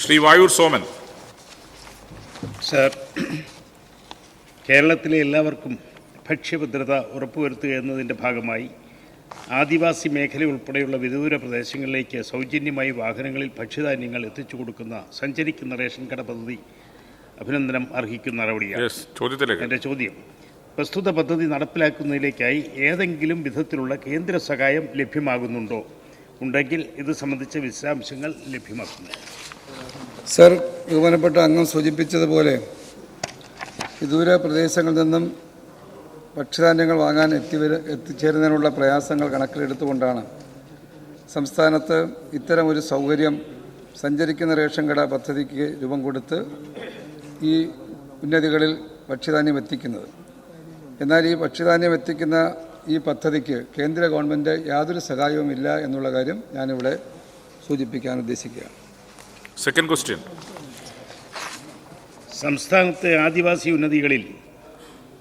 Shri Vazhoor Soman. Sir, കേരളത്തിലെ എല്ലാവർക്കും ഭക്ഷ്യഭദ്രത ഉറപ്പുവരുത്തുക എന്നതിൻ്റെ ഭാഗമായി ആദിവാസി മേഖല ഉൾപ്പെടെയുള്ള വിദൂര പ്രദേശങ്ങളിലേക്ക് സൗജന്യമായി വാഹനങ്ങളിൽ ഭക്ഷ്യധാന്യങ്ങൾ എത്തിച്ചു കൊടുക്കുന്ന സഞ്ചരിക്കുന്ന റേഷൻ കട പദ്ധതി അഭിനന്ദനം അർഹിക്കുന്ന നടപടിയാണ്. എൻ്റെ ചോദ്യം, പ്രസ്തുത പദ്ധതി നടപ്പിലാക്കുന്നതിലേക്കായി ഏതെങ്കിലും വിധത്തിലുള്ള കേന്ദ്ര സഹായം ലഭ്യമാകുന്നുണ്ടോ? ഉണ്ടെങ്കിൽ ഇത് സംബന്ധിച്ച വിശദാംശങ്ങൾ ലഭ്യമാക്കുന്നു. സർ, ബഹുമാനപ്പെട്ട അംഗം സൂചിപ്പിച്ചതുപോലെ വിദൂര പ്രദേശങ്ങളിൽ നിന്നും ഭക്ഷ്യധാന്യങ്ങൾ വാങ്ങാൻ എത്തിച്ചേരുന്നതിനുള്ള പ്രയാസങ്ങൾ കണക്കിലെടുത്തുകൊണ്ടാണ് സംസ്ഥാനത്ത് ഇത്തരമൊരു സൗകര്യം സഞ്ചരിക്കുന്ന റേഷൻ കട പദ്ധതിക്ക് രൂപം കൊടുത്ത് ഈ ഉന്നതികളിൽ ഭക്ഷ്യധാന്യം എത്തിക്കുന്നത്. എന്നാൽ ഈ ഭക്ഷ്യധാന്യം എത്തിക്കുന്ന ഈ പദ്ധതിക്ക് കേന്ദ്ര ഗവൺമെൻറ് യാതൊരു സഹായവുമില്ല എന്നുള്ള കാര്യം ഞാനിവിടെ സൂചിപ്പിക്കാൻ ഉദ്ദേശിക്കുകയാണ്. Second question. സംസ്ഥാനത്തെ ആദിവാസി ഉന്നതികളിൽ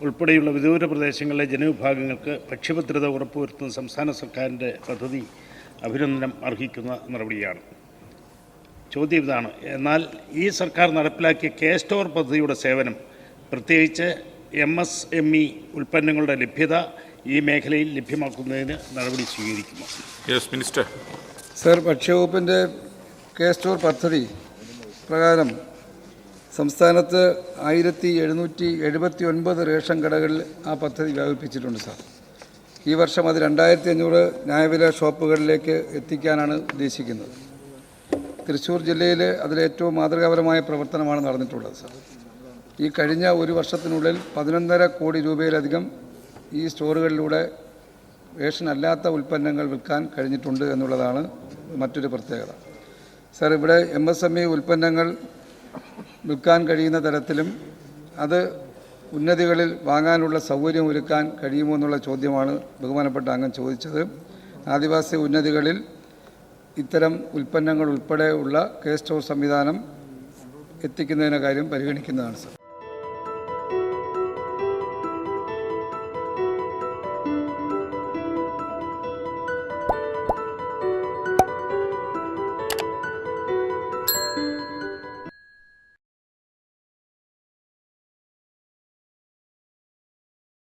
ഉൾപ്പെടെയുള്ള വിദൂര പ്രദേശങ്ങളിലെ ജനവിഭാഗങ്ങൾക്ക് ഭക്ഷ്യഭദ്രത ഉറപ്പുവരുത്തുന്ന സംസ്ഥാന സർക്കാരിൻ്റെ പദ്ധതി അഭിനന്ദനം അർഹിക്കുന്ന നടപടിയാണ്. ചോദ്യം ഇതാണ്, എന്നാൽ ഈ സർക്കാർ നടപ്പിലാക്കിയ കെ സ്റ്റോർ പദ്ധതിയുടെ സേവനം, പ്രത്യേകിച്ച് MSME ഉൽപ്പന്നങ്ങളുടെ ലഭ്യത ഈ മേഖലയിൽ ലഭ്യമാക്കുന്നതിന് നടപടി സ്വീകരിക്കുന്നു. Yes minister. സർ, ഭക്ഷ്യവകുപ്പിൻ്റെ കെ സ്റ്റോർ പദ്ധതി പ്രകാരം സംസ്ഥാനത്ത് 1779 റേഷൻ കടകളിൽ ആ പദ്ധതി വ്യാപിപ്പിച്ചിട്ടുണ്ട്. സാർ, ഈ വർഷം അത് 2500 ന്യായവില ഷോപ്പുകളിലേക്ക് എത്തിക്കാനാണ് ഉദ്ദേശിക്കുന്നത്. തൃശ്ശൂർ ജില്ലയിൽ അതിലേറ്റവും മാതൃകാപരമായ പ്രവർത്തനമാണ് നടന്നിട്ടുള്ളത്. സാർ, ഈ കഴിഞ്ഞ ഒരു വർഷത്തിനുള്ളിൽ 11.5 കോടി രൂപയിലധികം ഈ സ്റ്റോറുകളിലൂടെ റേഷൻ അല്ലാത്ത ഉൽപ്പന്നങ്ങൾ വിൽക്കാൻ കഴിഞ്ഞിട്ടുണ്ട് എന്നുള്ളതാണ് മറ്റൊരു പ്രത്യേകത. സാർ, ഇവിടെ MSME ഉൽപ്പന്നങ്ങൾ വിൽക്കാൻ കഴിയുന്ന തരത്തിലും അത് ഉന്നതികളിൽ വാങ്ങാനുള്ള സൗകര്യം ഒരുക്കാൻ കഴിയുമോ എന്നുള്ള ചോദ്യമാണ് ബഹുമാനപ്പെട്ട അംഗം ചോദിച്ചത്. ആദിവാസി ഉന്നതികളിൽ ഇത്തരം ഉൽപ്പന്നങ്ങൾ ഉൾപ്പെടെയുള്ള കെ സ്റ്റോർ സംവിധാനം എത്തിക്കുന്നതിൻ്റെ കാര്യം പരിഗണിക്കുന്നതാണ്. സാർ.